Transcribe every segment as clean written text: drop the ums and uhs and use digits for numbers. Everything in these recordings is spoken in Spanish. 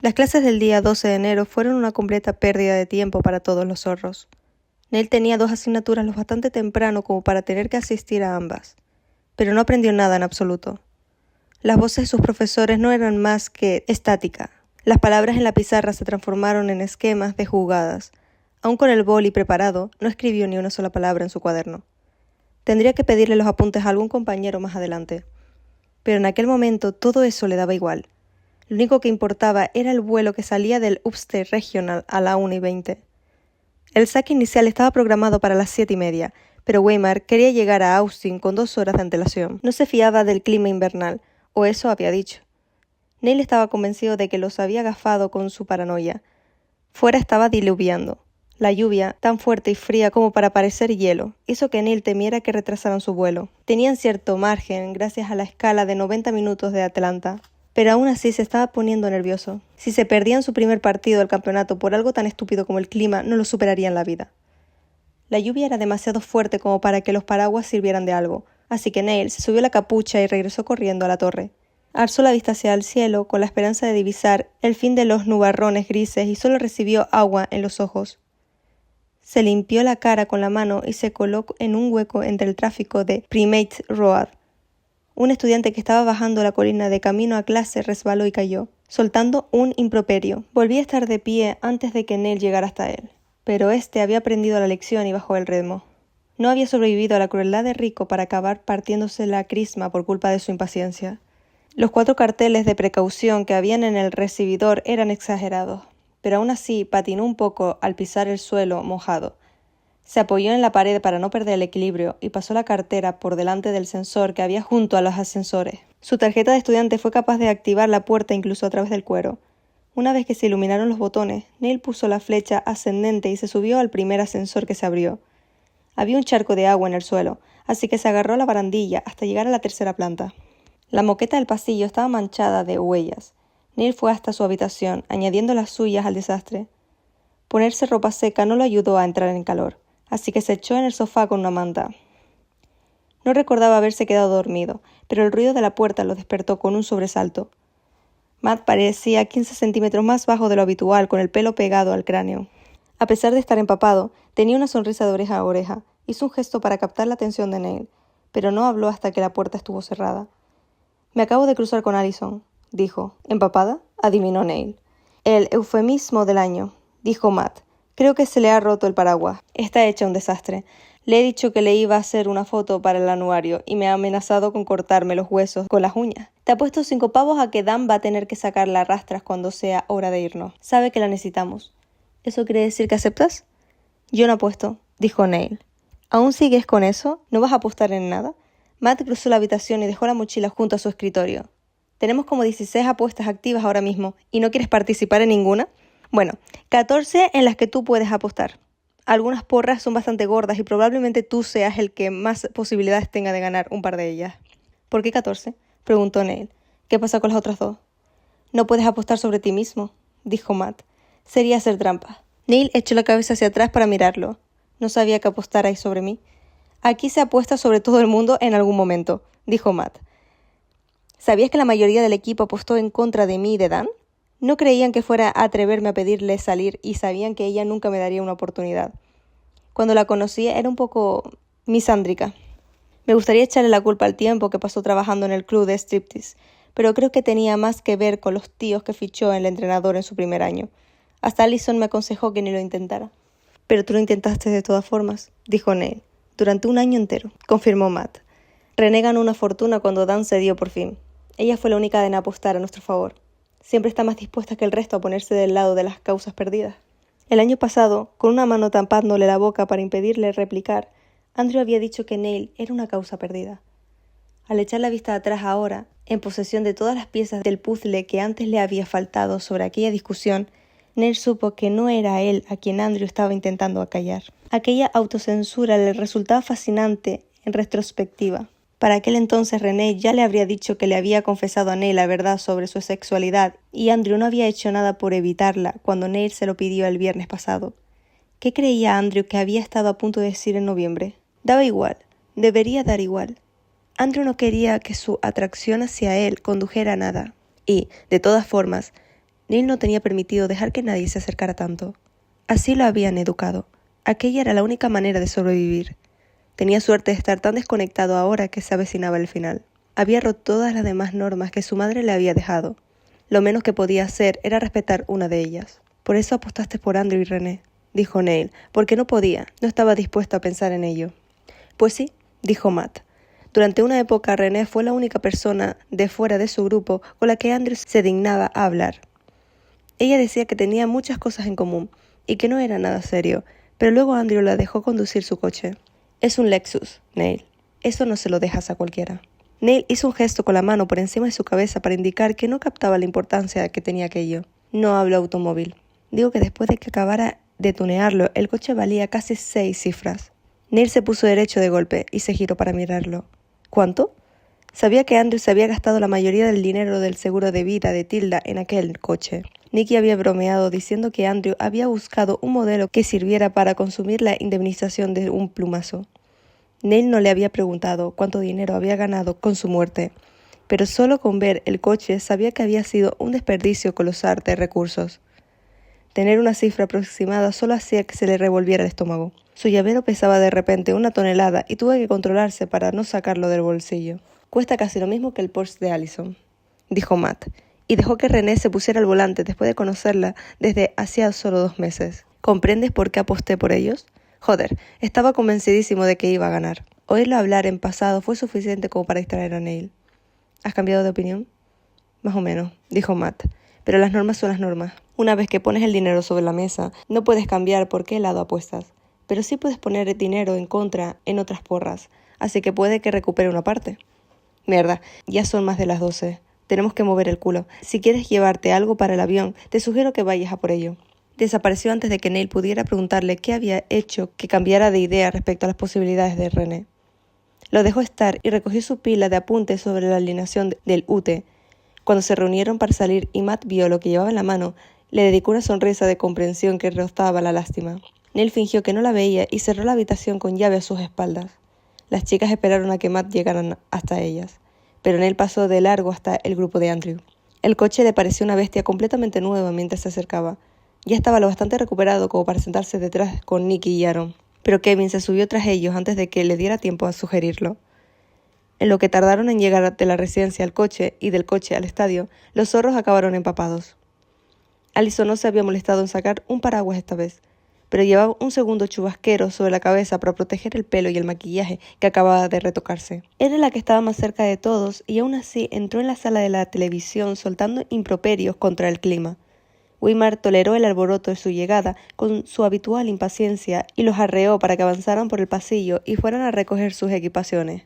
Las clases del día 12 de enero fueron una completa pérdida de tiempo para todos los zorros. Neil tenía 2 asignaturas lo bastante temprano como para tener que asistir a ambas, pero no aprendió nada en absoluto. Las voces de sus profesores no eran más que estática. Las palabras en la pizarra se transformaron en esquemas de jugadas. Aun con el boli preparado, no escribió ni una sola palabra en su cuaderno. Tendría que pedirle los apuntes a algún compañero más adelante. Pero en aquel momento todo eso le daba igual. Lo único que importaba era el vuelo que salía del Upstate Regional a la 1:20. El saque inicial estaba programado para las 7:30, pero Weimar quería llegar a Austin con 2 horas de antelación. No se fiaba del clima invernal, o eso había dicho. Neil estaba convencido de que los había gafado con su paranoia. Fuera estaba diluviando. La lluvia, tan fuerte y fría como para parecer hielo, hizo que Neil temiera que retrasaran su vuelo. Tenían cierto margen gracias a la escala de 90 minutos de Atlanta, pero aún así se estaba poniendo nervioso. Si se perdían su primer partido del campeonato por algo tan estúpido como el clima, no lo superarían la vida. La lluvia era demasiado fuerte como para que los paraguas sirvieran de algo, así que Neil se subió la capucha y regresó corriendo a la torre. Alzó la vista hacia el cielo con la esperanza de divisar el fin de los nubarrones grises y solo recibió agua en los ojos. Se limpió la cara con la mano y se coló en un hueco entre el tráfico de Primate Road. Un estudiante que estaba bajando la colina de camino a clase resbaló y cayó, soltando un improperio. Volvía a estar de pie antes de que Neil llegara hasta él, pero este había aprendido la lección y bajó el ritmo. No había sobrevivido a la crueldad de Rico para acabar partiéndose la crisma por culpa de su impaciencia. Los 4 carteles de precaución que habían en el recibidor eran exagerados, pero aún así patinó un poco al pisar el suelo mojado. Se apoyó en la pared para no perder el equilibrio y pasó la cartera por delante del sensor que había junto a los ascensores. Su tarjeta de estudiante fue capaz de activar la puerta incluso a través del cuero. Una vez que se iluminaron los botones, Neil puso la flecha ascendente y se subió al primer ascensor que se abrió. Había un charco de agua en el suelo, así que se agarró a la barandilla hasta llegar a la 3ª planta. La moqueta del pasillo estaba manchada de huellas. Neil fue hasta su habitación, añadiendo las suyas al desastre. Ponerse ropa seca no lo ayudó a entrar en calor, así que se echó en el sofá con una manta. No recordaba haberse quedado dormido, pero el ruido de la puerta lo despertó con un sobresalto. Matt parecía 15 centímetros más bajo de lo habitual, con el pelo pegado al cráneo. A pesar de estar empapado, tenía una sonrisa de oreja a oreja. Hizo un gesto para captar la atención de Neil, pero no habló hasta que la puerta estuvo cerrada. «Me acabo de cruzar con Allison», dijo. «¿Empapada?», adivinó Neil. «El eufemismo del año», dijo Matt. «Creo que se le ha roto el paraguas. Está hecha un desastre. Le he dicho que le iba a hacer una foto para el anuario y me ha amenazado con cortarme los huesos con las uñas. Te apuesto 5 pavos a que Dan va a tener que sacarla a rastras cuando sea hora de irnos. Sabe que la necesitamos». «¿Eso quiere decir que aceptas?». «Yo no apuesto», dijo Neil. «¿Aún sigues con eso? ¿No vas a apostar en nada?». Matt cruzó la habitación y dejó la mochila junto a su escritorio. «Tenemos como 16 apuestas activas ahora mismo. ¿Y no quieres participar en ninguna?». «Bueno, 14 en las que tú puedes apostar. Algunas porras son bastante gordas y probablemente tú seas el que más posibilidades tenga de ganar un par de ellas». «¿Por qué 14?», preguntó Neil. «¿Qué pasa con las otras 2?». «No puedes apostar sobre ti mismo», dijo Matt. «Sería hacer trampa». Neil echó la cabeza hacia atrás para mirarlo. «No sabía que apostarais sobre mí». «Aquí se apuesta sobre todo el mundo en algún momento», dijo Matt. «¿Sabías que la mayoría del equipo apostó en contra de mí y de Dan? No creían que fuera a atreverme a pedirle salir y sabían que ella nunca me daría una oportunidad. Cuando la conocí era un poco misándrica. Me gustaría echarle la culpa al tiempo que pasó trabajando en el club de striptease, pero creo que tenía más que ver con los tíos que fichó el entrenador en su primer año. Hasta Allison me aconsejó que ni lo intentara». «Pero tú lo intentaste de todas formas», dijo Neil. «Durante un año entero», confirmó Matt. «René ganó una fortuna cuando Dan cedió por fin. Ella fue la única en apostar a nuestro favor. Siempre está más dispuesta que el resto a ponerse del lado de las causas perdidas». El año pasado, con una mano tapándole la boca para impedirle replicar, Andrew había dicho que Neil era una causa perdida. Al echar la vista atrás ahora, en posesión de todas las piezas del puzzle que antes le había faltado sobre aquella discusión, Neil supo que no era él a quien Andrew estaba intentando acallar. Aquella autocensura le resultaba fascinante en retrospectiva. Para aquel entonces René ya le habría dicho que le había confesado a Neil la verdad sobre su sexualidad y Andrew no había hecho nada por evitarla cuando Neil se lo pidió el viernes pasado. ¿Qué creía Andrew que había estado a punto de decir en noviembre? Daba igual, debería dar igual. Andrew no quería que su atracción hacia él condujera a nada y, de todas formas, Neil no tenía permitido dejar que nadie se acercara tanto. Así lo habían educado. Aquella era la única manera de sobrevivir. Tenía suerte de estar tan desconectado ahora que se avecinaba el final. Había roto todas las demás normas que su madre le había dejado. Lo menos que podía hacer era respetar una de ellas. Por eso apostaste por Andrew y René, dijo Neil, porque no podía, no estaba dispuesto a pensar en ello. Pues sí, dijo Matt. Durante una época René fue la única persona de fuera de su grupo con la que Andrew se dignaba a hablar. Ella decía que tenía muchas cosas en común y que no era nada serio, pero luego Andrew la dejó conducir su coche. Es un Lexus, Neil. Eso no se lo dejas a cualquiera. Neil hizo un gesto con la mano por encima de su cabeza para indicar que no captaba la importancia que tenía aquello. No hablo automóvil. Digo que después de que acabara de tunearlo, el coche valía casi 6 cifras. Neil se puso derecho de golpe y se giró para mirarlo. ¿Cuánto? Sabía que Andrew se había gastado la mayoría del dinero del seguro de vida de Tilda en aquel coche. Nicky había bromeado diciendo que Andrew había buscado un modelo que sirviera para consumir la indemnización de un plumazo. Neil no le había preguntado cuánto dinero había ganado con su muerte, pero solo con ver el coche sabía que había sido un desperdicio colosal de recursos. Tener una cifra aproximada solo hacía que se le revolviera el estómago. Su llavero pesaba de repente 1 tonelada y tuvo que controlarse para no sacarlo del bolsillo. Cuesta casi lo mismo que el Porsche de Allison, dijo Matt, y dejó que René se pusiera al volante después de conocerla desde hacía solo 2 meses. ¿Comprendes por qué aposté por ellos? Joder, estaba convencidísimo de que iba a ganar. Oírlo hablar en pasado fue suficiente como para distraer a Neil. ¿Has cambiado de opinión? Más o menos, dijo Matt, pero las normas son las normas. Una vez que pones el dinero sobre la mesa, no puedes cambiar por qué lado apuestas, pero sí puedes poner el dinero en contra en otras porras, así que puede que recupere una parte. Mierda, ya son más de las 12. Tenemos que mover el culo. Si quieres llevarte algo para el avión, te sugiero que vayas a por ello. Desapareció antes de que Neil pudiera preguntarle qué había hecho que cambiara de idea respecto a las posibilidades de René. Lo dejó estar y recogió su pila de apuntes sobre la alineación del UTE. Cuando se reunieron para salir y Matt vio lo que llevaba en la mano, le dedicó una sonrisa de comprensión que rozaba la lástima. Neil fingió que no la veía y cerró la habitación con llave a sus espaldas. Las chicas esperaron a que Matt llegara hasta ellas, pero Neil pasó de largo hasta el grupo de Andrew. El coche le pareció una bestia completamente nueva mientras se acercaba. Ya estaba lo bastante recuperado como para sentarse detrás con Nicky y Aaron, pero Kevin se subió tras ellos antes de que le diera tiempo a sugerirlo. En lo que tardaron en llegar de la residencia al coche y del coche al estadio, los zorros acabaron empapados. Allison no se había molestado en sacar un paraguas esta vez, pero llevaba un segundo chubasquero sobre la cabeza para proteger el pelo y el maquillaje que acababa de retocarse. Era la que estaba más cerca de todos y aún así entró en la sala de la televisión soltando improperios contra el clima. Weimar toleró el alboroto de su llegada con su habitual impaciencia y los arreó para que avanzaran por el pasillo y fueran a recoger sus equipaciones.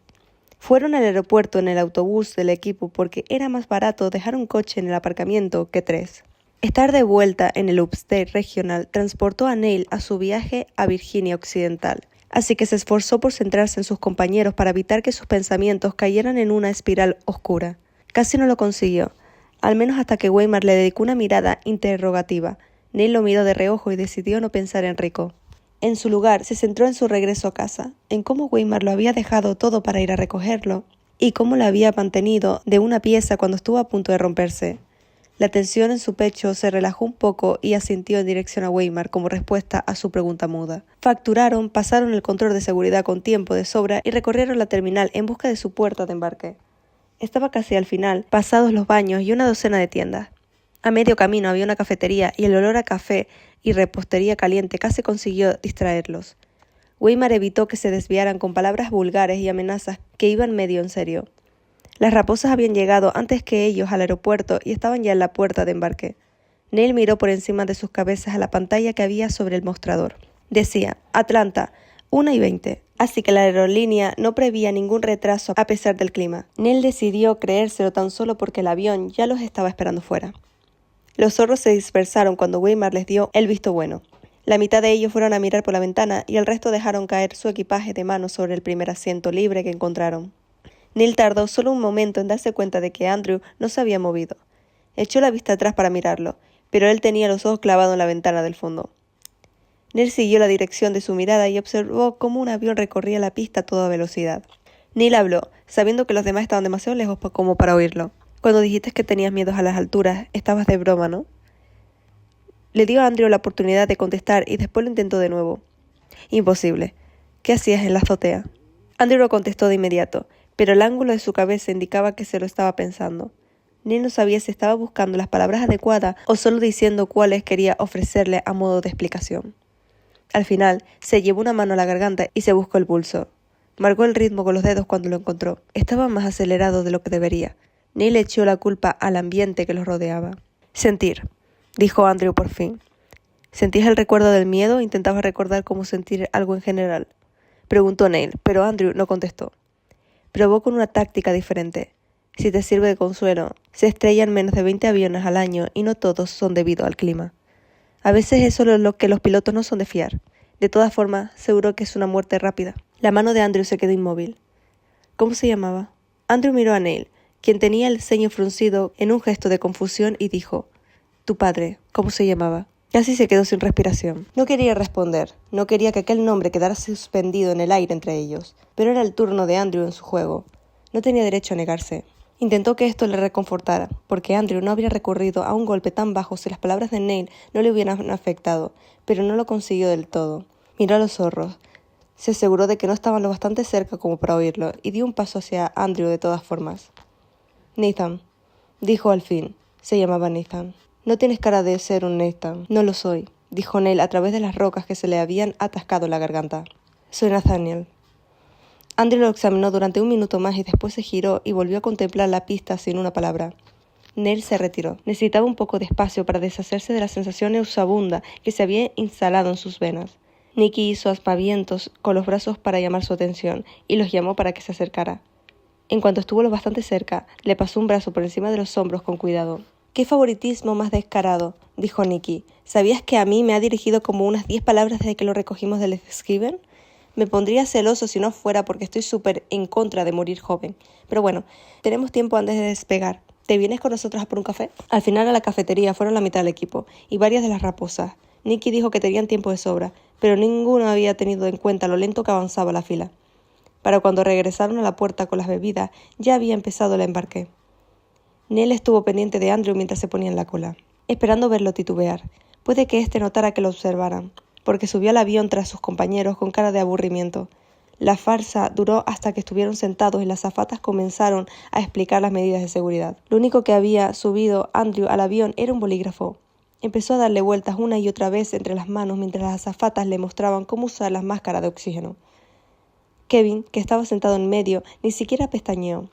Fueron al aeropuerto en el autobús del equipo porque era más barato dejar un coche en el aparcamiento que 3. Estar de vuelta en el Upstate Regional transportó a Neil a su viaje a Virginia Occidental, así que se esforzó por centrarse en sus compañeros para evitar que sus pensamientos cayeran en una espiral oscura. Casi no lo consiguió, al menos hasta que Weimar le dedicó una mirada interrogativa. Neil lo miró de reojo y decidió no pensar en Rico. En su lugar, se centró en su regreso a casa, en cómo Weimar lo había dejado todo para ir a recogerlo, y cómo lo había mantenido de una pieza cuando estuvo a punto de romperse. La tensión en su pecho se relajó un poco y asintió en dirección a Weimar como respuesta a su pregunta muda. Facturaron, pasaron el control de seguridad con tiempo de sobra y recorrieron la terminal en busca de su puerta de embarque. Estaba casi al final, pasados los baños y una docena de tiendas. A medio camino había una cafetería y el olor a café y repostería caliente casi consiguió distraerlos. Weimar evitó que se desviaran con palabras vulgares y amenazas que iban medio en serio. Las raposas habían llegado antes que ellos al aeropuerto y estaban ya en la puerta de embarque. Neil miró por encima de sus cabezas a la pantalla que había sobre el mostrador. Decía, Atlanta, 1:20. Así que la aerolínea no prevía ningún retraso a pesar del clima. Neil decidió creérselo tan solo porque el avión ya los estaba esperando fuera. Los zorros se dispersaron cuando Weimar les dio el visto bueno. La mitad de ellos fueron a mirar por la ventana y el resto dejaron caer su equipaje de mano sobre el primer asiento libre que encontraron. Neil tardó solo un momento en darse cuenta de que Andrew no se había movido. Echó la vista atrás para mirarlo, pero él tenía los ojos clavados en la ventana del fondo. Neil siguió la dirección de su mirada y observó cómo un avión recorría la pista a toda velocidad. Neil habló, sabiendo que los demás estaban demasiado lejos como para oírlo. Cuando dijiste que tenías miedos a las alturas, estabas de broma, ¿no? Le dio a Andrew la oportunidad de contestar y después lo intentó de nuevo. Imposible. ¿Qué hacías en la azotea? Andrew no contestó de inmediato, pero el ángulo de su cabeza indicaba que se lo estaba pensando. Neil no sabía si estaba buscando las palabras adecuadas o solo diciendo cuáles quería ofrecerle a modo de explicación. Al final, se llevó una mano a la garganta y se buscó el pulso. Marcó el ritmo con los dedos cuando lo encontró. Estaba más acelerado de lo que debería. Neil echó la culpa al ambiente que los rodeaba. Sentir, dijo Andrew por fin. ¿Sentías el recuerdo del miedo o intentabas recordar cómo sentir algo en general? Preguntó Neil, pero Andrew no contestó. Probó con una táctica diferente. Si te sirve de consuelo, se estrellan menos de 20 aviones al año y no todos son debido al clima. A veces es solo lo que los pilotos no son de fiar. De todas formas, seguro que es una muerte rápida. La mano de Andrew se quedó inmóvil. ¿Cómo se llamaba? Andrew miró a Neil, quien tenía el ceño fruncido en un gesto de confusión, y dijo: «Tu padre, ¿cómo se llamaba?» Casi se quedó sin respiración. No quería responder, no quería que aquel nombre quedara suspendido en el aire entre ellos, pero era el turno de Andrew en su juego. No tenía derecho a negarse. Intentó que esto le reconfortara, porque Andrew no habría recurrido a un golpe tan bajo si las palabras de Neil no le hubieran afectado, pero no lo consiguió del todo. Miró a los zorros. Se aseguró de que no estaban lo bastante cerca como para oírlo, y dio un paso hacia Andrew de todas formas. «Nathan», dijo al fin. Se llamaba Nathan. «No tienes cara de ser un Nathan». «No lo soy», dijo Neil a través de las rocas que se le habían atascado en la garganta. «Soy Nathaniel». Andrew lo examinó durante un minuto más y después se giró y volvió a contemplar la pista sin una palabra. Neil se retiró. Necesitaba un poco de espacio para deshacerse de la sensación nauseabunda que se había instalado en sus venas. Nicky hizo aspavientos con los brazos para llamar su atención y los llamó para que se acercara. En cuanto estuvo lo bastante cerca, le pasó un brazo por encima de los hombros con cuidado. «¡Qué favoritismo más descarado!», dijo Nicky. «¿Sabías que a mí me ha dirigido como unas 10 palabras desde que lo recogimos del Skiven? Me pondría celoso si no fuera porque estoy súper en contra de morir joven. Pero bueno, tenemos tiempo antes de despegar. ¿Te vienes con nosotros a por un café?» Al final a la cafetería fueron la mitad del equipo y varias de las raposas. Nicky dijo que tenían tiempo de sobra, pero ninguno había tenido en cuenta lo lento que avanzaba la fila. Para cuando regresaron a la puerta con las bebidas, ya había empezado el embarque. Neil estuvo pendiente de Andrew mientras se ponía en la cola, esperando verlo titubear. Puede que éste notara que lo observaran, porque subió al avión tras sus compañeros con cara de aburrimiento. La farsa duró hasta que estuvieron sentados y las azafatas comenzaron a explicar las medidas de seguridad. Lo único que había subido Andrew al avión era un bolígrafo. Empezó a darle vueltas una y otra vez entre las manos mientras las azafatas le mostraban cómo usar las máscaras de oxígeno. Kevin, que estaba sentado en medio, ni siquiera pestañeó.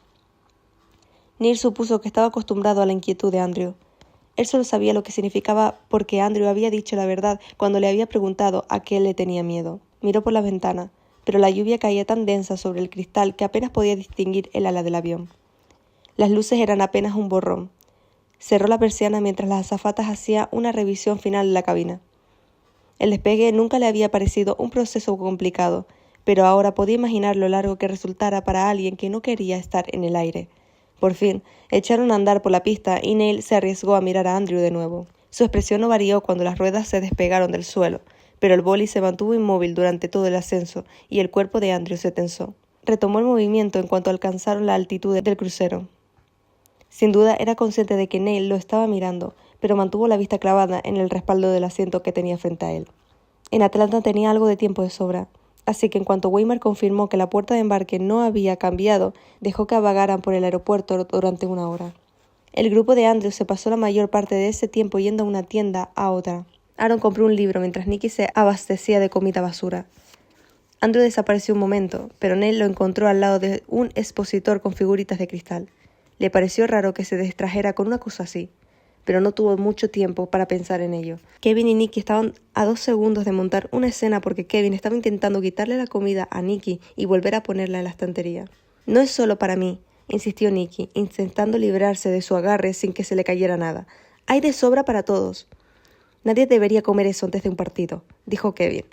Neil supuso que estaba acostumbrado a la inquietud de Andrew. Él solo sabía lo que significaba porque Andrew había dicho la verdad cuando le había preguntado a qué le tenía miedo. Miró por la ventana, pero la lluvia caía tan densa sobre el cristal que apenas podía distinguir el ala del avión. Las luces eran apenas un borrón. Cerró la persiana mientras las azafatas hacían una revisión final de la cabina. El despegue nunca le había parecido un proceso complicado, pero ahora podía imaginar lo largo que resultara para alguien que no quería estar en el aire. Por fin, echaron a andar por la pista y Neil se arriesgó a mirar a Andrew de nuevo. Su expresión no varió cuando las ruedas se despegaron del suelo, pero el boli se mantuvo inmóvil durante todo el ascenso y el cuerpo de Andrew se tensó. Retomó el movimiento en cuanto alcanzaron la altitud del crucero. Sin duda era consciente de que Neil lo estaba mirando, pero mantuvo la vista clavada en el respaldo del asiento que tenía frente a él. En Atlanta tenía algo de tiempo de sobra, así que en cuanto Weimar confirmó que la puerta de embarque no había cambiado, dejó que vagaran por el aeropuerto durante 1 hora. El grupo de Andrew se pasó la mayor parte de ese tiempo yendo de una tienda a otra. Aaron compró un libro mientras Nicky se abastecía de comida basura. Andrew desapareció un momento, pero Neil lo encontró al lado de un expositor con figuritas de cristal. Le pareció raro que se distrajera con una cosa así, pero no tuvo mucho tiempo para pensar en ello. Kevin y Nicky estaban a 2 segundos de montar una escena porque Kevin estaba intentando quitarle la comida a Nicky y volver a ponerla en la estantería. «No es solo para mí», insistió Nicky, intentando librarse de su agarre sin que se le cayera nada. «Hay de sobra para todos». «Nadie debería comer eso antes de un partido», dijo Kevin.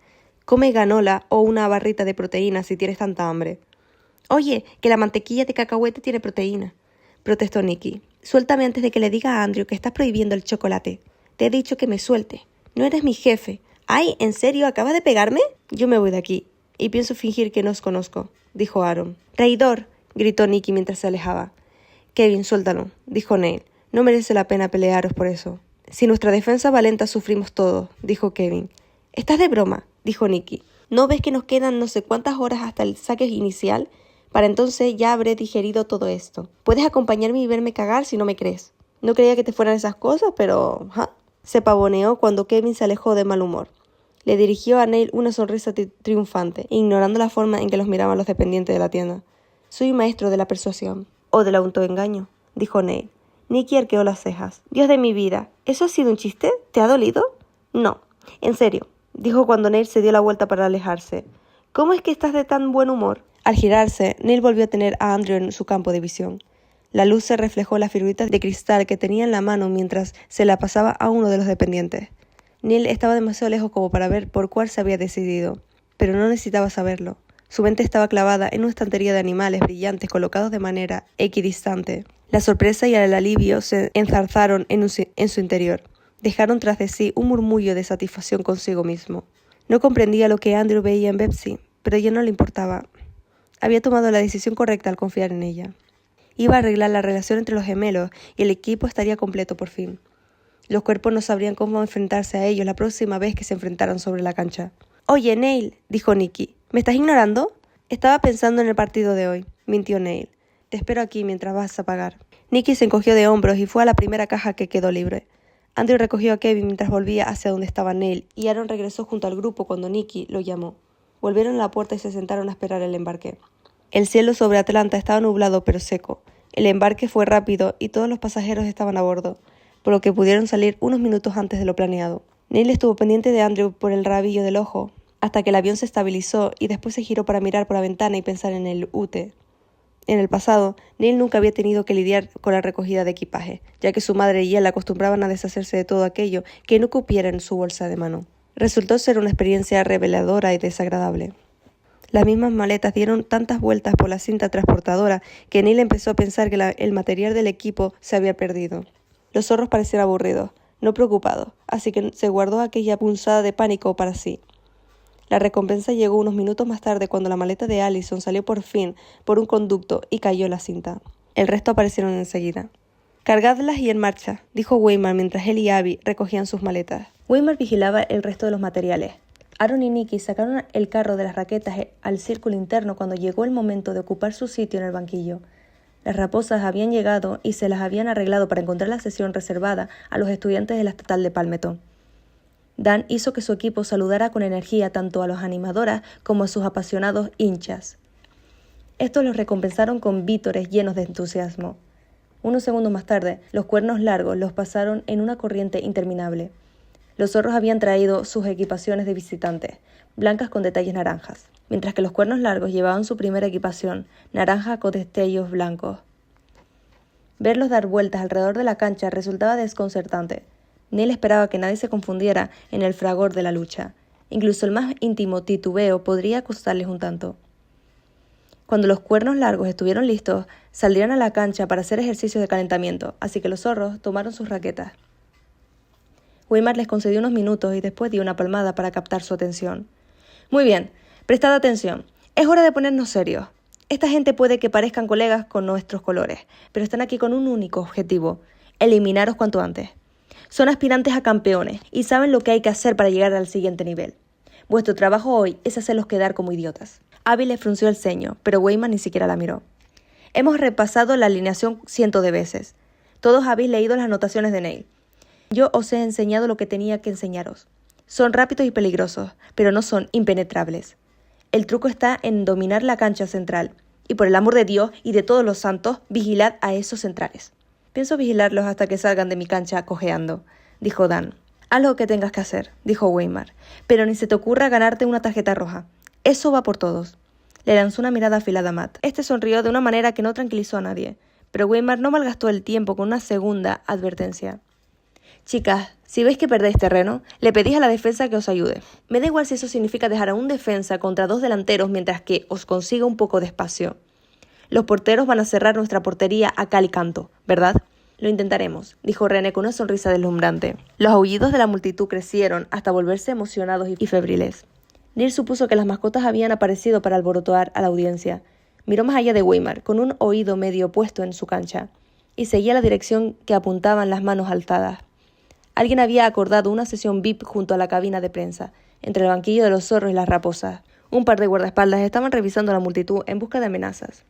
«Come granola o una barrita de proteína si tienes tanta hambre». «Oye, que la mantequilla de cacahuete tiene proteína», protestó Nicky. «Suéltame antes de que le diga a Andrew que estás prohibiendo el chocolate. Te he dicho que me suelte. No eres mi jefe». «Ay, ¿en serio? ¿Acabas de pegarme?» «Yo me voy de aquí, y pienso fingir que no os conozco», dijo Aaron. «¡Traidor!», gritó Nicky mientras se alejaba. «Kevin, suéltalo», dijo Neil. «No merece la pena pelearos por eso». Si nuestra defensa va lenta, sufrimos todos, dijo Kevin. «¿Estás de broma?», dijo Nicky. «¿No ves que nos quedan no sé cuántas horas hasta el saque inicial? Para entonces ya habré digerido todo esto. Puedes acompañarme y verme cagar si no me crees». No creía que te fueran esas cosas, pero... Se pavoneó cuando Kevin se alejó de mal humor. Le dirigió a Neil una sonrisa triunfante, ignorando la forma en que los miraban los dependientes de la tienda. «Soy un maestro de la persuasión». «O del autoengaño», dijo Neil. Nicky arqueó las cejas. «Dios de mi vida, ¿eso ha sido un chiste? ¿Te ha dolido?» «No, en serio», dijo cuando Neil se dio la vuelta para alejarse. «¿Cómo es que estás de tan buen humor?» Al girarse, Neil volvió a tener a Andrew en su campo de visión. La luz se reflejó en las figuritas de cristal que tenía en la mano mientras se la pasaba a uno de los dependientes. Neil estaba demasiado lejos como para ver por cuál se había decidido, pero no necesitaba saberlo. Su mente estaba clavada en una estantería de animales brillantes colocados de manera equidistante. La sorpresa y el alivio se enzarzaron en su interior. Dejaron tras de sí un murmullo de satisfacción consigo mismo. No comprendía lo que Andrew veía en Betsy, pero ya no le importaba. Había tomado la decisión correcta al confiar en ella. Iba a arreglar la relación entre los gemelos y el equipo estaría completo por fin. Los cuerpos no sabrían cómo enfrentarse a ellos la próxima vez que se enfrentaran sobre la cancha. «Oye, Neil», dijo Nicky, «¿me estás ignorando?» «Estaba pensando en el partido de hoy», mintió Neil. «Te espero aquí mientras vas a pagar». Nicky se encogió de hombros y fue a la primera caja que quedó libre. Andrew recogió a Kevin mientras volvía hacia donde estaba Neil y Aaron regresó junto al grupo cuando Nicky lo llamó. Volvieron a la puerta y se sentaron a esperar el embarque. El cielo sobre Atlanta estaba nublado pero seco. El embarque fue rápido y todos los pasajeros estaban a bordo, por lo que pudieron salir unos minutos antes de lo planeado. Neil estuvo pendiente de Andrew por el rabillo del ojo, hasta que el avión se estabilizó y después se giró para mirar por la ventana y pensar en el UTE. En el pasado, Neil nunca había tenido que lidiar con la recogida de equipaje, ya que su madre y él acostumbraban a deshacerse de todo aquello que no cupiera en su bolsa de mano. Resultó ser una experiencia reveladora y desagradable. Las mismas maletas dieron tantas vueltas por la cinta transportadora que Neil empezó a pensar que el material del equipo se había perdido. Los zorros parecían aburridos, no preocupados, así que se guardó aquella punzada de pánico para sí. La recompensa llegó unos minutos más tarde cuando la maleta de Allison salió por fin por un conducto y cayó en la cinta. El resto aparecieron enseguida. «Cargadlas y en marcha», dijo Weimar mientras él y Abby recogían sus maletas. Weimar vigilaba el resto de los materiales. Aaron y Nicky sacaron el carro de las raquetas al círculo interno cuando llegó el momento de ocupar su sitio en el banquillo. Las raposas habían llegado y se las habían arreglado para encontrar la sesión reservada a los estudiantes de la estatal de Palmetto. Dan hizo que su equipo saludara con energía tanto a los animadoras como a sus apasionados hinchas. Estos los recompensaron con vítores llenos de entusiasmo. Unos segundos más tarde, los cuernos largos los pasaron en una corriente interminable. Los zorros habían traído sus equipaciones de visitantes, blancas con detalles naranjas, mientras que los cuernos largos llevaban su primera equipación, naranja con destellos blancos. Verlos dar vueltas alrededor de la cancha resultaba desconcertante. Neil esperaba que nadie se confundiera en el fragor de la lucha. Incluso el más íntimo titubeo podría costarles un tanto. Cuando los cuernos largos estuvieron listos, saldrían a la cancha para hacer ejercicios de calentamiento, así que los zorros tomaron sus raquetas. Weimar les concedió unos minutos y después dio una palmada para captar su atención. «Muy bien, prestad atención. Es hora de ponernos serios. Esta gente puede que parezcan colegas con nuestros colores, pero están aquí con un único objetivo: eliminaros cuanto antes. Son aspirantes a campeones y saben lo que hay que hacer para llegar al siguiente nivel. Vuestro trabajo hoy es hacerlos quedar como idiotas». Abby le frunció el ceño, pero Weimar ni siquiera la miró. «Hemos repasado la alineación cientos de veces. Todos habéis leído las anotaciones de Neil. Yo os he enseñado lo que tenía que enseñaros. Son rápidos y peligrosos, pero no son impenetrables. El truco está en dominar la cancha central. Y por el amor de Dios y de todos los santos, vigilad a esos centrales». «Pienso vigilarlos hasta que salgan de mi cancha cojeando», dijo Dan. «Haz lo que tengas que hacer», dijo Weimar, «pero ni se te ocurra ganarte una tarjeta roja. Eso va por todos». Le lanzó una mirada afilada a Matt. Este sonrió de una manera que no tranquilizó a nadie, pero Weimar no malgastó el tiempo con una segunda advertencia. «Chicas, si veis que perdéis terreno, le pedís a la defensa que os ayude. Me da igual si eso significa dejar a un defensa contra dos delanteros mientras que os consiga un poco de espacio. Los porteros van a cerrar nuestra portería a cal y canto, ¿verdad?» «Lo intentaremos», dijo René con una sonrisa deslumbrante. Los aullidos de la multitud crecieron hasta volverse emocionados y febriles. Neil supuso que las mascotas habían aparecido para alborotar a la audiencia. Miró más allá de Weimar, con un oído medio puesto en su cancha, y seguía la dirección que apuntaban las manos alzadas. Alguien había acordado una sesión VIP junto a la cabina de prensa, entre el banquillo de los zorros y las raposas. Un par de guardaespaldas estaban revisando a la multitud en busca de amenazas,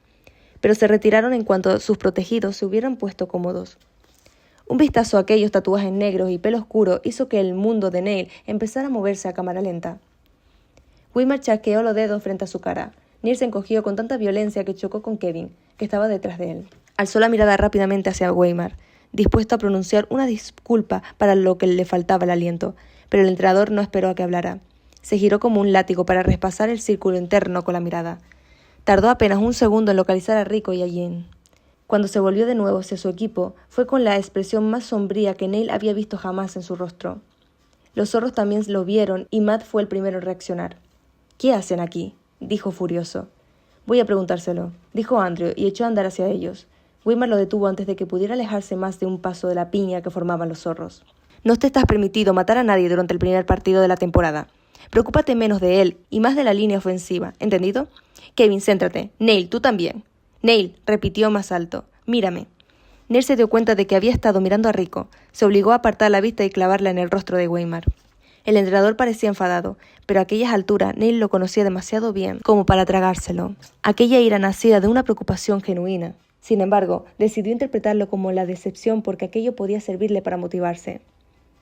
pero se retiraron en cuanto sus protegidos se hubieran puesto cómodos. Un vistazo a aquellos tatuajes negros y pelo oscuro hizo que el mundo de Neil empezara a moverse a cámara lenta. Weimar chasqueó los dedos frente a su cara. Neil se encogió con tanta violencia que chocó con Kevin, que estaba detrás de él. Alzó la mirada rápidamente hacia Weimar, dispuesto a pronunciar una disculpa para lo que le faltaba el aliento, pero el entrenador no esperó a que hablara. Se giró como un látigo para repasar el círculo interno con la mirada. Tardó apenas un segundo en localizar a Rico y a Jean. Cuando se volvió de nuevo hacia su equipo, fue con la expresión más sombría que Neil había visto jamás en su rostro. Los zorros también lo vieron y Matt fue el primero en reaccionar. «¿Qué hacen aquí?», dijo furioso. «Voy a preguntárselo», dijo Andrew y echó a andar hacia ellos. Weimar lo detuvo antes de que pudiera alejarse más de un paso de la piña que formaban los zorros. «No te estás permitido matar a nadie durante el primer partido de la temporada. Preocúpate menos de él y más de la línea ofensiva, ¿entendido? Kevin, céntrate. Neil, tú también». «Neil», repitió más alto, «mírame». Neil se dio cuenta de que había estado mirando a Rico. Se obligó a apartar la vista y clavarla en el rostro de Weimar. El entrenador parecía enfadado, pero a aquellas alturas Neil lo conocía demasiado bien como para tragárselo. Aquella ira nacida de una preocupación genuina. Sin embargo, decidió interpretarlo como la decepción porque aquello podía servirle para motivarse.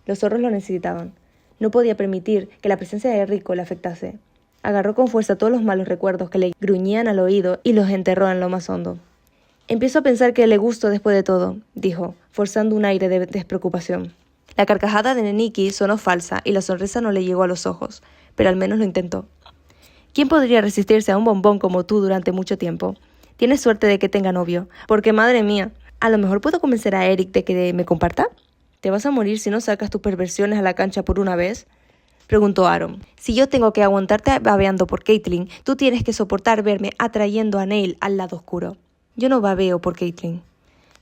Los zorros lo necesitaban. No podía permitir que la presencia de Rico le afectase. Agarró con fuerza todos los malos recuerdos que le gruñían al oído y los enterró en lo más hondo. «Empiezo a pensar que le gusto después de todo», dijo, forzando un aire de despreocupación. La carcajada de Nikki sonó falsa y la sonrisa no le llegó a los ojos, pero al menos lo intentó. «¿Quién podría resistirse a un bombón como tú durante mucho tiempo? Tienes suerte de que tenga novio, porque madre mía, a lo mejor puedo convencer a Eric de que me comparta. ¿Te vas a morir si no sacas tus perversiones a la cancha por una vez?», preguntó Aaron. «Si yo tengo que aguantarte babeando por Caitlin, tú tienes que soportar verme atrayendo a Neil al lado oscuro». «Yo no babeo por Caitlin».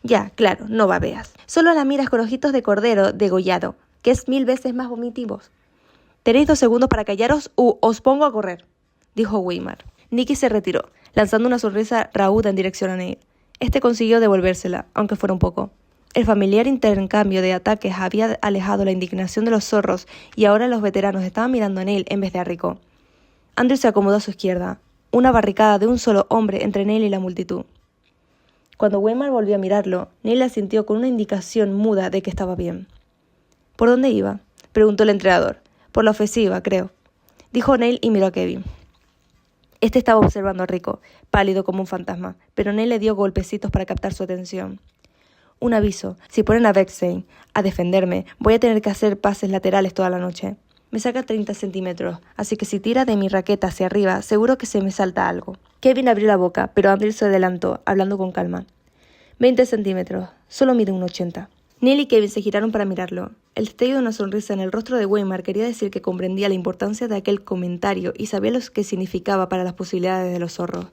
«Ya, claro, no babeas. Solo la miras con ojitos de cordero degollado, que es 1000 veces más vomitivo. Tenéis 2 segundos para callaros o os pongo a correr», dijo Weimar. Nikki se retiró, lanzando una sonrisa rauda en dirección a Neil. Este consiguió devolvérsela, aunque fuera un poco. El familiar intercambio de ataques había alejado la indignación de los zorros y ahora los veteranos estaban mirando a Neil en vez de a Rico. Andrew se acomodó a su izquierda, una barricada de un solo hombre entre Neil y la multitud. Cuando Weimar volvió a mirarlo, Neil asintió con una indicación muda de que estaba bien. «¿Por dónde iba?», preguntó el entrenador. «Por la ofensiva, creo», dijo Neil y miró a Kevin. Este estaba observando a Rico, pálido como un fantasma, pero Neil le dio golpecitos para captar su atención. «Un aviso, si ponen a Bechstein a defenderme, voy a tener que hacer pases laterales toda la noche. Me saca 30 centímetros, así que si tira de mi raqueta hacia arriba, seguro que se me salta algo». Kevin abrió la boca, pero Andrew se adelantó, hablando con calma. 20 centímetros, solo mide 1,80. Neil y Kevin se giraron para mirarlo. El destello de una sonrisa en el rostro de Weimar quería decir que comprendía la importancia de aquel comentario y sabía lo que significaba para las posibilidades de los zorros.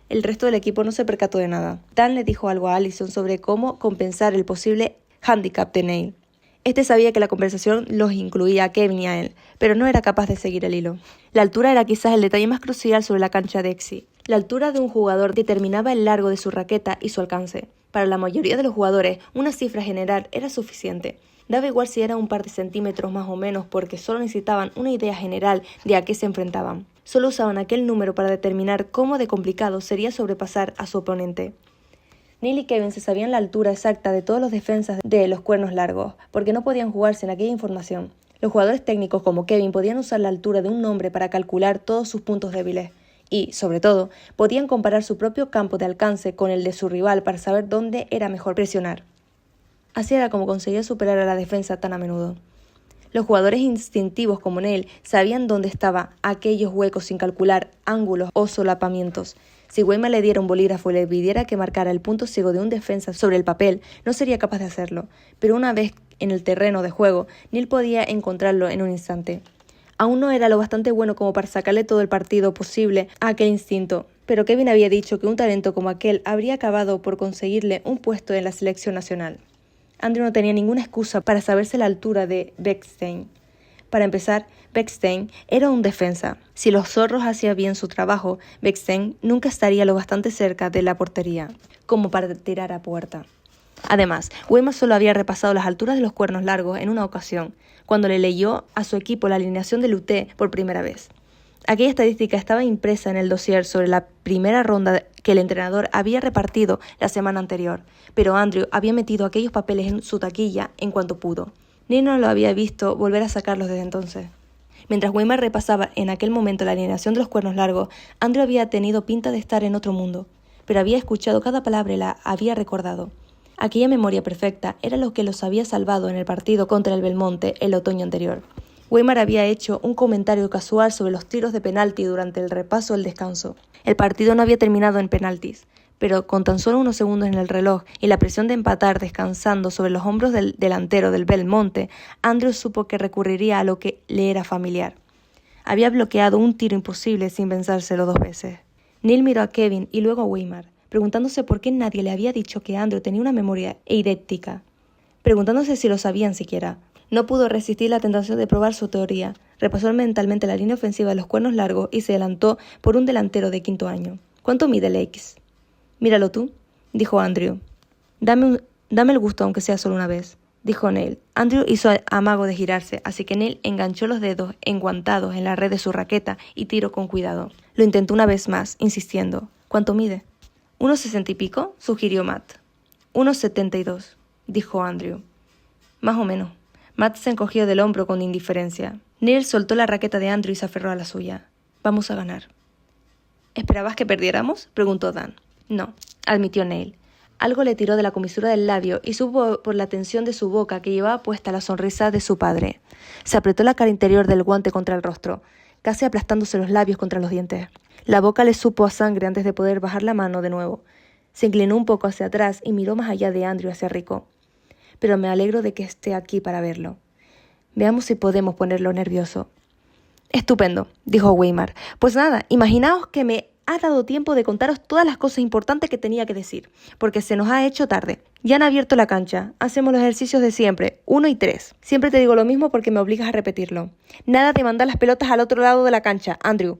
El resto del equipo no se percató de nada. Dan le dijo algo a Allison sobre cómo compensar el posible hándicap de Neil. Este sabía que la conversación los incluía a Kevin y a él, pero no era capaz de seguir el hilo. La altura era quizás el detalle más crucial sobre la cancha de Exi. La altura de un jugador determinaba el largo de su raqueta y su alcance. Para la mayoría de los jugadores, una cifra general era suficiente. Daba igual si era un par de centímetros más o menos porque solo necesitaban una idea general de a qué se enfrentaban. Solo usaban aquel número para determinar cómo de complicado sería sobrepasar a su oponente. Neil y Kevin se sabían la altura exacta de todos los defensas de los cuernos largos, porque no podían jugarse en aquella información. Los jugadores técnicos como Kevin podían usar la altura de un hombre para calcular todos sus puntos débiles. Y, sobre todo, podían comparar su propio campo de alcance con el de su rival para saber dónde era mejor presionar. Así era como conseguía superar a la defensa tan a menudo. Los jugadores instintivos como Neil sabían dónde estaban aquellos huecos sin calcular ángulos o solapamientos. Si Weimar le diera un bolígrafo y le pidiera que marcara el punto ciego de un defensa sobre el papel, no sería capaz de hacerlo. Pero una vez en el terreno de juego, Neil podía encontrarlo en un instante. Aún no era lo bastante bueno como para sacarle todo el partido posible a aquel instinto, pero Kevin había dicho que un talento como aquel habría acabado por conseguirle un puesto en la selección nacional. Andrew no tenía ninguna excusa para saberse la altura de Bechstein. Para empezar, Bechstein era un defensa. Si los zorros hacían bien su trabajo, Bechstein nunca estaría lo bastante cerca de la portería como para tirar a puerta. Además, Weimar solo había repasado las alturas de los cuernos largos en una ocasión, cuando le leyó a su equipo la alineación del UT por primera vez. Aquella estadística estaba impresa en el dossier sobre la primera ronda que el entrenador había repartido la semana anterior, pero Andrew había metido aquellos papeles en su taquilla en cuanto pudo. Neil no lo había visto volver a sacarlos desde entonces. Mientras Weimar repasaba en aquel momento la alineación de los cuernos largos, Andrew había tenido pinta de estar en otro mundo, pero había escuchado cada palabra y la había recordado. Aquella memoria perfecta era lo que los había salvado en el partido contra el Belmonte el otoño anterior. Weimar había hecho un comentario casual sobre los tiros de penalti durante el repaso del descanso. El partido no había terminado en penaltis, pero con tan solo unos segundos en el reloj y la presión de empatar descansando sobre los hombros del delantero del Belmonte, Andrew supo que recurriría a lo que le era familiar. Había bloqueado un tiro imposible sin pensárselo 2 veces. Neil miró a Kevin y luego a Weimar, preguntándose por qué nadie le había dicho que Andrew tenía una memoria eidética, preguntándose si lo sabían siquiera. No pudo resistir la tentación de probar su teoría. Repasó mentalmente la línea ofensiva de los cuernos largos y se adelantó por un delantero de 5º año. ¿Cuánto mide Lakes? Míralo tú, dijo Andrew. Dame el gusto aunque sea solo una vez, dijo Neil. Andrew hizo amago de girarse, así que Neil enganchó los dedos enguantados en la red de su raqueta y tiró con cuidado. Lo intentó una vez más, insistiendo. ¿Cuánto mide? 1,60 y pico, sugirió Matt. 1,72, dijo Andrew. Más o menos. Matt se encogió del hombro con indiferencia. Neil soltó la raqueta de Andrew y se aferró a la suya. Vamos a ganar. ¿Esperabas que perdiéramos?, preguntó Dan. No, admitió Neil. Algo le tiró de la comisura del labio y supo por la tensión de su boca que llevaba puesta la sonrisa de su padre. Se apretó la cara interior del guante contra el rostro, casi aplastándose los labios contra los dientes. La boca le supo a sangre antes de poder bajar la mano de nuevo. Se inclinó un poco hacia atrás y miró más allá de Andrew hacia Rico. Pero me alegro de que esté aquí para verlo. Veamos si podemos ponerlo nervioso. Estupendo, dijo Weimar. Pues nada, imaginaos que me ha dado tiempo de contaros todas las cosas importantes que tenía que decir, porque se nos ha hecho tarde. Ya han abierto la cancha, hacemos los ejercicios de siempre, 1 y 3. Siempre te digo lo mismo porque me obligas a repetirlo. Nada de mandar las pelotas al otro lado de la cancha, Andrew.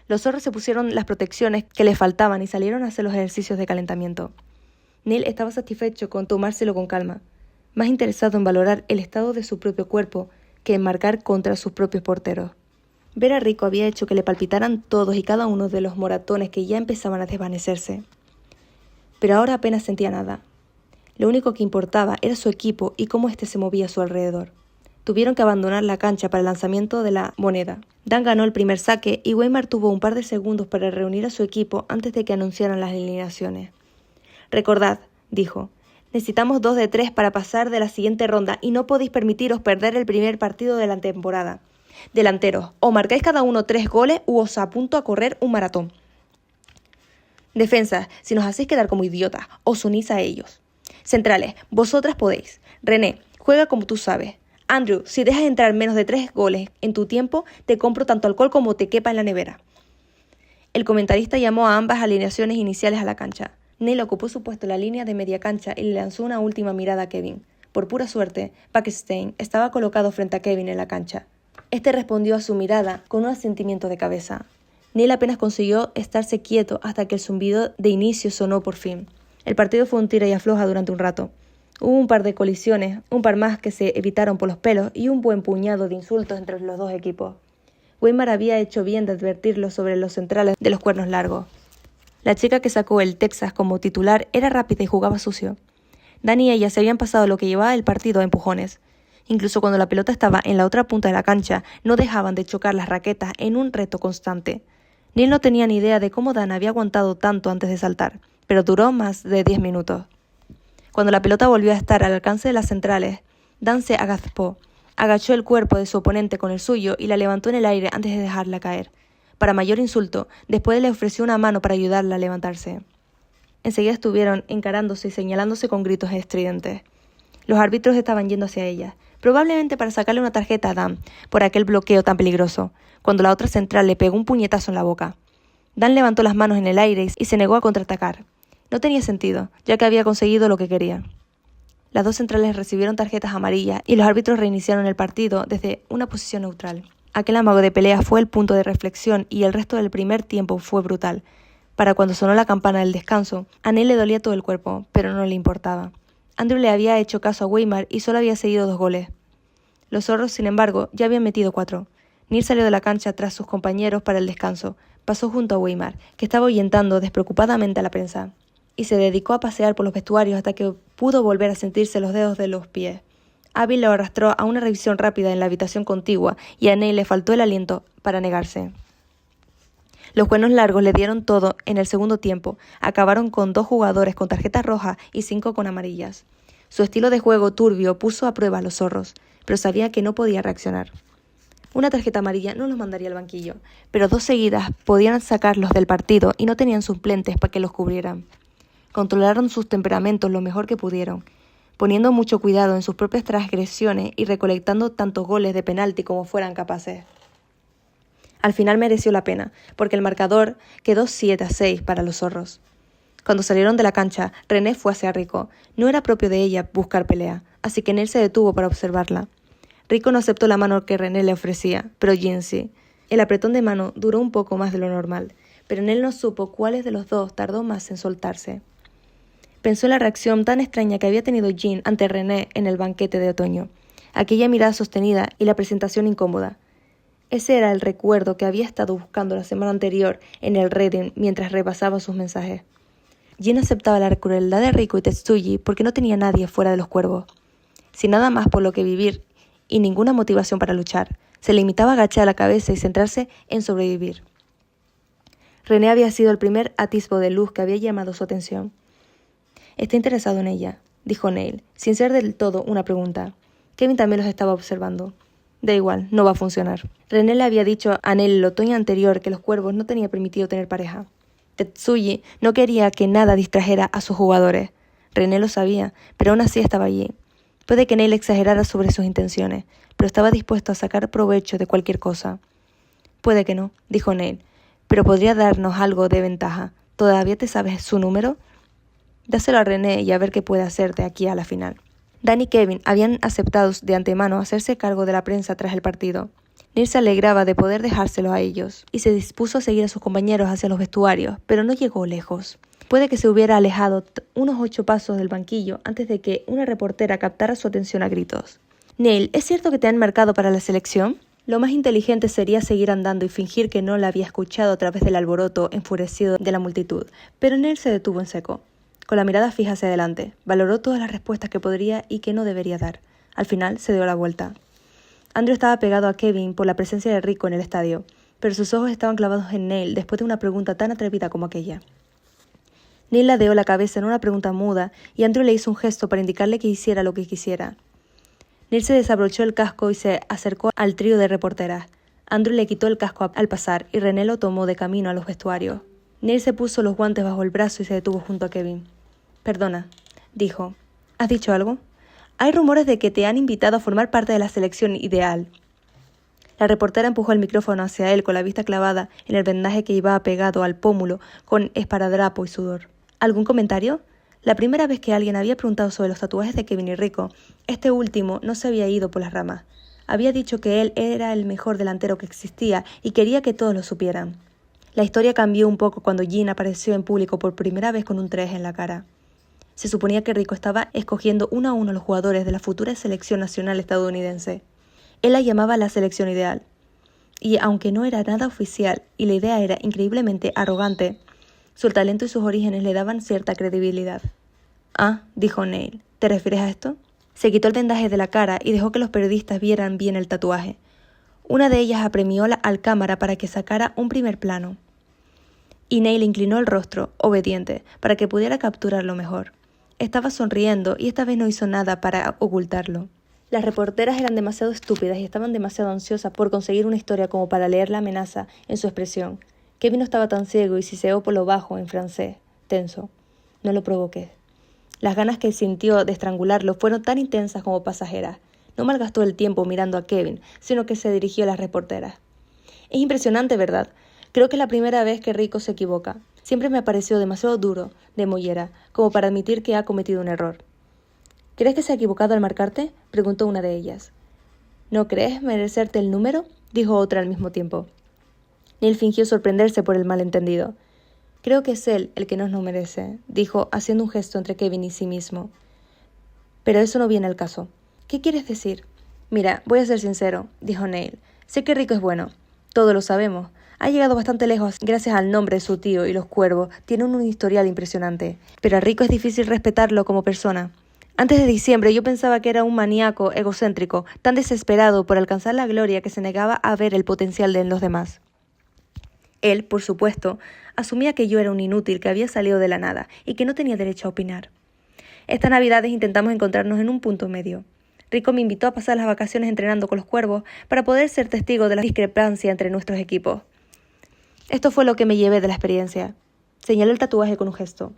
Los zorros se pusieron las protecciones que les faltaban y salieron a hacer los ejercicios de calentamiento. Neil estaba satisfecho con tomárselo con calma, más interesado en valorar el estado de su propio cuerpo que en marcar contra sus propios porteros. Ver a Rico había hecho que le palpitaran todos y cada uno de los moratones que ya empezaban a desvanecerse. Pero ahora apenas sentía nada. Lo único que importaba era su equipo y cómo éste se movía a su alrededor. Tuvieron que abandonar la cancha para el lanzamiento de la moneda. Dan ganó el primer saque y Weimar tuvo un par de segundos para reunir a su equipo antes de que anunciaran las alineaciones. Recordad, dijo, necesitamos 2 de 3 para pasar de la siguiente ronda y no podéis permitiros perder el primer partido de la temporada. Delanteros, o marcáis cada uno 3 goles u os apunto a correr un maratón. Defensas, si nos hacéis quedar como idiotas, os unís a ellos. Centrales, vosotras podéis. René, juega como tú sabes. Andrew, si dejas entrar menos de 3 goles en tu tiempo, te compro tanto alcohol como te quepa en la nevera. El comentarista llamó a ambas alineaciones iniciales a la cancha. Neil ocupó su puesto en la línea de media cancha y le lanzó una última mirada a Kevin. Por pura suerte, Pakestein estaba colocado frente a Kevin en la cancha. Este respondió a su mirada con un asentimiento de cabeza. Neil apenas consiguió estarse quieto hasta que el zumbido de inicio sonó por fin. El partido fue un tira y afloja durante un rato. Hubo un par de colisiones, un par más que se evitaron por los pelos y un buen puñado de insultos entre los dos equipos. Weimar había hecho bien de advertirlo sobre los centrales de los cuernos largos. La chica que sacó el Texas como titular era rápida y jugaba sucio. Dan y ella se habían pasado lo que llevaba el partido a empujones. Incluso cuando la pelota estaba en la otra punta de la cancha, no dejaban de chocar las raquetas en un reto constante. Neil no tenía ni idea de cómo Dan había aguantado tanto antes de saltar, pero duró más de 10 minutos. Cuando la pelota volvió a estar al alcance de las centrales, Dan se agazapó, agachó el cuerpo de su oponente con el suyo y la levantó en el aire antes de dejarla caer. Para mayor insulto, después le ofreció una mano para ayudarla a levantarse. Enseguida estuvieron encarándose y señalándose con gritos estridentes. Los árbitros estaban yendo hacia ella, probablemente para sacarle una tarjeta a Dan por aquel bloqueo tan peligroso, cuando la otra central le pegó un puñetazo en la boca. Dan levantó las manos en el aire y se negó a contraatacar. No tenía sentido, ya que había conseguido lo que quería. Las dos centrales recibieron tarjetas amarillas y los árbitros reiniciaron el partido desde una posición neutral. Aquel amago de pelea fue el punto de reflexión y el resto del primer tiempo fue brutal. Para cuando sonó la campana del descanso, a Neil le dolía todo el cuerpo, pero no le importaba. Andrew le había hecho caso a Weimar y solo había seguido 2 goles. Los zorros, sin embargo, ya habían metido 4. Neil salió de la cancha tras sus compañeros para el descanso. Pasó junto a Weimar, que estaba ahuyentando despreocupadamente a la prensa, y se dedicó a pasear por los vestuarios hasta que pudo volver a sentirse los dedos de los pies. Abby lo arrastró a una revisión rápida en la habitación contigua y a Neil le faltó el aliento para negarse. Los cuernos largos le dieron todo en el segundo tiempo. Acabaron con 2 jugadores con tarjetas rojas y 5 con amarillas. Su estilo de juego turbio puso a prueba a los zorros, pero sabía que no podía reaccionar. Una tarjeta amarilla no los mandaría al banquillo, pero 2 seguidas podían sacarlos del partido y no tenían suplentes para que los cubrieran. Controlaron sus temperamentos lo mejor que pudieron, poniendo mucho cuidado en sus propias transgresiones y recolectando tantos goles de penalti como fueran capaces. Al final mereció la pena, porque el marcador quedó 7-6 para los zorros. Cuando salieron de la cancha, René fue hacia Rico. No era propio de ella buscar pelea, así que Neil se detuvo para observarla. Rico no aceptó la mano que René le ofrecía, pero Jean sí. El apretón de mano duró un poco más de lo normal, pero Neil no supo cuál de los dos tardó más en soltarse. Pensó en la reacción tan extraña que había tenido Jean ante René en el banquete de otoño, aquella mirada sostenida y la presentación incómoda. Ese era el recuerdo que había estado buscando la semana anterior en el Reading mientras repasaba sus mensajes. Jean aceptaba la crueldad de Rico y Tetsuji porque no tenía nadie fuera de los cuervos. Sin nada más por lo que vivir y ninguna motivación para luchar, se limitaba a agachar la cabeza y centrarse en sobrevivir. René había sido el primer atisbo de luz que había llamado su atención. «Está interesado en ella», dijo Neil, sin ser del todo una pregunta. Kevin también los estaba observando. Da igual, no va a funcionar. René le había dicho a Neil el otoño anterior que los cuervos no tenían permitido tener pareja. Tetsuji no quería que nada distrajera a sus jugadores. René lo sabía, pero aún así estaba allí. Puede que Neil exagerara sobre sus intenciones, pero estaba dispuesto a sacar provecho de cualquier cosa. Puede que no, dijo Neil, pero podría darnos algo de ventaja. ¿Todavía te sabes su número? Dáselo a René y a ver qué puede hacer de aquí a la final. Dan y Kevin habían aceptado de antemano hacerse cargo de la prensa tras el partido. Neil se alegraba de poder dejárselo a ellos y se dispuso a seguir a sus compañeros hacia los vestuarios, pero no llegó lejos. Puede que se hubiera alejado unos 8 pasos del banquillo antes de que una reportera captara su atención a gritos. «Neil, ¿es cierto que te han marcado para la selección?» Lo más inteligente sería seguir andando y fingir que no la había escuchado a través del alboroto enfurecido de la multitud, pero Neil se detuvo en seco. Con la mirada fija hacia adelante, valoró todas las respuestas que podría y que no debería dar. Al final se dio la vuelta. Andrew estaba pegado a Kevin por la presencia de Rico en el estadio, pero sus ojos estaban clavados en Neil después de una pregunta tan atrevida como aquella. Neil ladeó la cabeza en una pregunta muda y Andrew le hizo un gesto para indicarle que hiciera lo que quisiera. Neil se desabrochó el casco y se acercó al trío de reporteras. Andrew le quitó el casco al pasar y René lo tomó de camino a los vestuarios. Neil se puso los guantes bajo el brazo y se detuvo junto a Kevin. «Perdona», dijo. «¿Has dicho algo?» «Hay rumores de que te han invitado a formar parte de la selección ideal». La reportera empujó el micrófono hacia él con la vista clavada en el vendaje que llevaba pegado al pómulo con esparadrapo y sudor. «¿Algún comentario?» La primera vez que alguien había preguntado sobre los tatuajes de Kevin y Rico, este último no se había ido por las ramas. Había dicho que él era el mejor delantero que existía y quería que todos lo supieran. La historia cambió un poco cuando Jean apareció en público por primera vez con un 3 en la cara. Se suponía que Rico estaba escogiendo uno a uno a los jugadores de la futura selección nacional estadounidense. Él la llamaba la selección ideal. Y aunque no era nada oficial y la idea era increíblemente arrogante, su talento y sus orígenes le daban cierta credibilidad. «Ah», dijo Neil, «¿te refieres a esto?» Se quitó el vendaje de la cara y dejó que los periodistas vieran bien el tatuaje. Una de ellas apremió al cámara para que sacara un primer plano. Y Neil inclinó el rostro, obediente, para que pudiera capturarlo mejor. Estaba sonriendo y esta vez no hizo nada para ocultarlo. Las reporteras eran demasiado estúpidas y estaban demasiado ansiosas por conseguir una historia como para leer la amenaza en su expresión. Kevin no estaba tan ciego y siseó por lo bajo en francés, tenso. «No lo provoqué». Las ganas que sintió de estrangularlo fueron tan intensas como pasajeras. No malgastó el tiempo mirando a Kevin, sino que se dirigió a las reporteras. «Es impresionante, ¿verdad? Creo que es la primera vez que Rico se equivoca. Siempre me ha parecido demasiado duro, de mollera, como para admitir que ha cometido un error». «¿Crees que se ha equivocado al marcarte?», preguntó una de ellas. «¿No crees merecerte el número?», dijo otra al mismo tiempo. Neil fingió sorprenderse por el malentendido. «Creo que es él el que nos lo merece», dijo, haciendo un gesto entre Kevin y sí mismo. Pero eso no viene al caso. ¿Qué quieres decir? Mira, voy a ser sincero, dijo Neil. Sé que Rico es bueno. Todos lo sabemos. Ha llegado bastante lejos gracias al nombre de su tío y los cuervos. Tiene un historial impresionante. Pero a Rico es difícil respetarlo como persona. Antes de diciembre yo pensaba que era un maníaco egocéntrico, tan desesperado por alcanzar la gloria que se negaba a ver el potencial de los demás. Él, por supuesto, asumía que yo era un inútil que había salido de la nada y que no tenía derecho a opinar. Estas navidades intentamos encontrarnos en un punto medio. Rico me invitó a pasar las vacaciones entrenando con los cuervos para poder ser testigo de la discrepancia entre nuestros equipos. Esto fue lo que me llevé de la experiencia. Señaló el tatuaje con un gesto.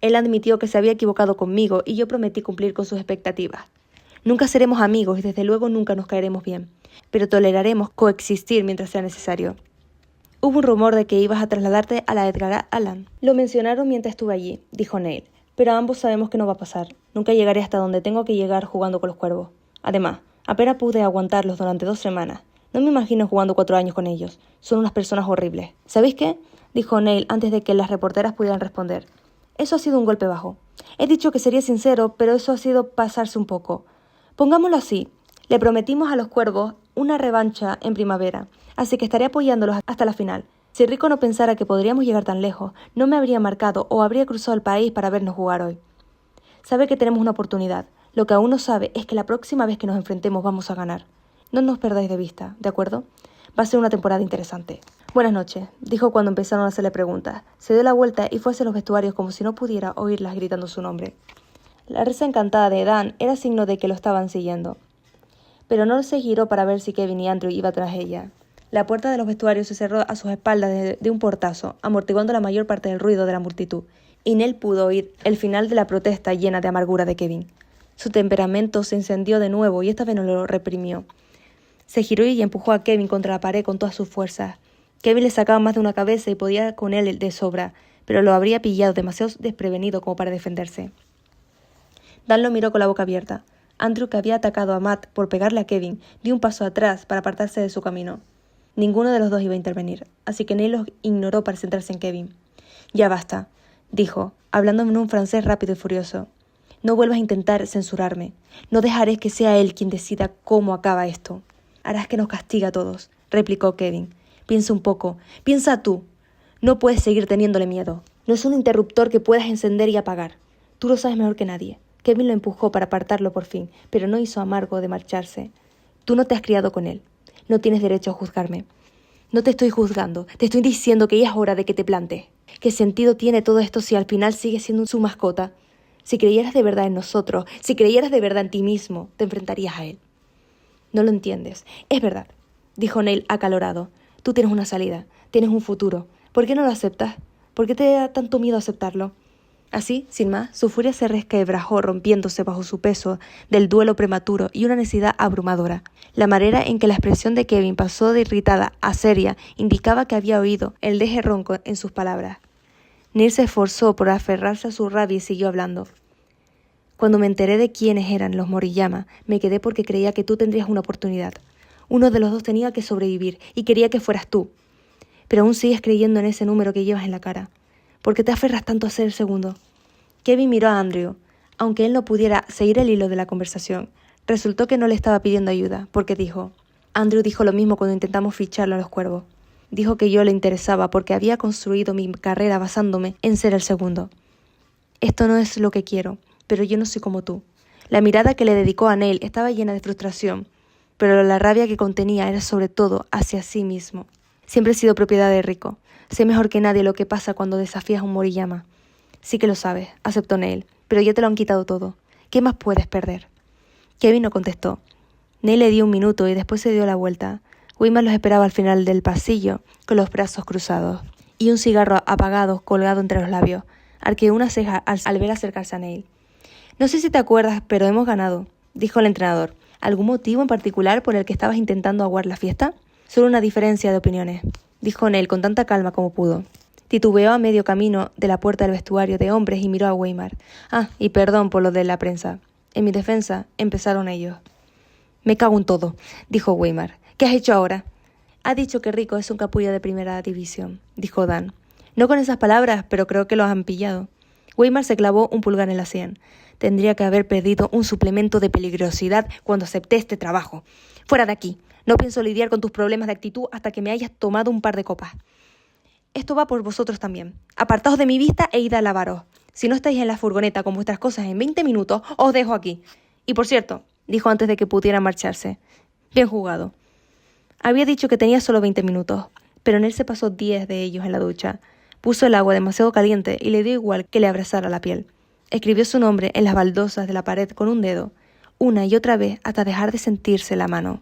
Él admitió que se había equivocado conmigo y yo prometí cumplir con sus expectativas. Nunca seremos amigos y desde luego nunca nos caeremos bien, pero toleraremos coexistir mientras sea necesario. Hubo un rumor de que ibas a trasladarte a la Edgar Allan. Lo mencionaron mientras estuve allí, dijo Neil, pero ambos sabemos que no va a pasar. Nunca llegaré hasta donde tengo que llegar jugando con los cuervos. Además, apenas pude aguantarlos durante 2 semanas. No me imagino jugando 4 años con ellos. Son unas personas horribles. ¿Sabéis qué? Dijo Neil antes de que las reporteras pudieran responder. Eso ha sido un golpe bajo. He dicho que sería sincero, pero eso ha sido pasarse un poco. Pongámoslo así. Le prometimos a los cuervos una revancha en primavera, así que estaré apoyándolos hasta la final. Si Rico no pensara que podríamos llegar tan lejos, no me habría marcado o habría cruzado el país para vernos jugar hoy. Sabe que tenemos una oportunidad. Lo que aún no sabe es que la próxima vez que nos enfrentemos vamos a ganar. No nos perdáis de vista, ¿de acuerdo? Va a ser una temporada interesante. Buenas noches, dijo cuando empezaron a hacerle preguntas. Se dio la vuelta y fue hacia los vestuarios como si no pudiera oírlas gritando su nombre. La risa encantada de Dan era signo de que lo estaban siguiendo. Pero no se giró para ver si Kevin y Andrew iban tras ella. La puerta de los vestuarios se cerró a sus espaldas de un portazo, amortiguando la mayor parte del ruido de la multitud, y Nell pudo oír el final de la protesta llena de amargura de Kevin. Su temperamento se encendió de nuevo y esta vez no lo reprimió. Se giró y empujó a Kevin contra la pared con todas sus fuerzas. Kevin le sacaba más de una cabeza y podía con él de sobra, pero lo habría pillado demasiado desprevenido como para defenderse. Dan lo miró con la boca abierta. Andrew, que había atacado a Matt por pegarle a Kevin, dio un paso atrás para apartarse de su camino. Ninguno de los dos iba a intervenir, así que Neil los ignoró para centrarse en Kevin. «Ya basta», dijo, hablando en un francés rápido y furioso. «No vuelvas a intentar censurarme. No dejaré que sea él quien decida cómo acaba esto». «Harás que nos castigue a todos», replicó Kevin. «Piensa un poco. Piensa tú. No puedes seguir teniéndole miedo. No es un interruptor que puedas encender y apagar. Tú lo sabes mejor que nadie». Kevin lo empujó para apartarlo por fin, pero no hizo amargo de marcharse. «Tú no te has criado con él. No tienes derecho a juzgarme». «No te estoy juzgando. Te estoy diciendo que ya es hora de que te plantes. ¿Qué sentido tiene todo esto si al final sigues siendo su mascota? Si creyeras de verdad en nosotros, si creyeras de verdad en ti mismo, te enfrentarías a él». «No lo entiendes. Es verdad», dijo Neil acalorado. «Tú tienes una salida. Tienes un futuro. ¿Por qué no lo aceptas? ¿Por qué te da tanto miedo aceptarlo?» Así, sin más, su furia se resquebrajó rompiéndose bajo su peso del duelo prematuro y una necesidad abrumadora. La manera en que la expresión de Kevin pasó de irritada a seria indicaba que había oído el deje ronco en sus palabras. Neil se esforzó por aferrarse a su rabia y siguió hablando. «Cuando me enteré de quiénes eran los Moriyama, me quedé porque creía que tú tendrías una oportunidad. Uno de los dos tenía que sobrevivir y quería que fueras tú. Pero aún sigues creyendo en ese número que llevas en la cara. ¿Por qué te aferras tanto a ser el segundo?» Kevin miró a Andrew. Aunque él no pudiera seguir el hilo de la conversación, resultó que no le estaba pidiendo ayuda, porque dijo: «Andrew dijo lo mismo cuando intentamos ficharlo a los cuervos. Dijo que yo le interesaba porque había construido mi carrera basándome en ser el segundo. Esto no es lo que quiero, pero yo no soy como tú». La mirada que le dedicó a Neil estaba llena de frustración, pero la rabia que contenía era sobre todo hacia sí mismo. «Siempre he sido propiedad de Rico. Sé mejor que nadie lo que pasa cuando desafías a un Moriyama». «Sí que lo sabes», aceptó Neil, «pero ya te lo han quitado todo. ¿Qué más puedes perder?» Kevin no contestó. Neil le dio un minuto y después se dio la vuelta. Weimar los esperaba al final del pasillo, con los brazos cruzados, y un cigarro apagado colgado entre los labios. Arqueó una ceja al ver acercarse a Neil. «No sé si te acuerdas, pero hemos ganado», dijo el entrenador. «¿Algún motivo en particular por el que estabas intentando aguar la fiesta?» «Solo una diferencia de opiniones», dijo Neil con tanta calma como pudo. Titubeó a medio camino de la puerta del vestuario de hombres y miró a Weimar. «Ah, y perdón por lo de la prensa. En mi defensa, empezaron ellos». «Me cago en todo», dijo Weimar. «¿Qué has hecho ahora?» «Ha dicho que Rico es un capullo de primera división», dijo Dan. «No con esas palabras, pero creo que lo han pillado». Weimar se clavó un pulgar en la sien. Tendría que haber perdido un suplemento de peligrosidad cuando acepté este trabajo. Fuera de aquí. No pienso lidiar con tus problemas de actitud hasta que me hayas tomado un par de copas. Esto va por vosotros también. Apartaos de mi vista e id a lavaros. Si no estáis en la furgoneta con vuestras cosas en 20 minutos, os dejo aquí. Y por cierto, dijo antes de que pudiera marcharse. Bien jugado. Había dicho que tenía solo 20 minutos, pero Nell se pasó 10 de ellos en la ducha. Puso el agua demasiado caliente y le dio igual que le abrazara la piel. Escribió su nombre en las baldosas de la pared con un dedo, una y otra vez hasta dejar de sentirse la mano.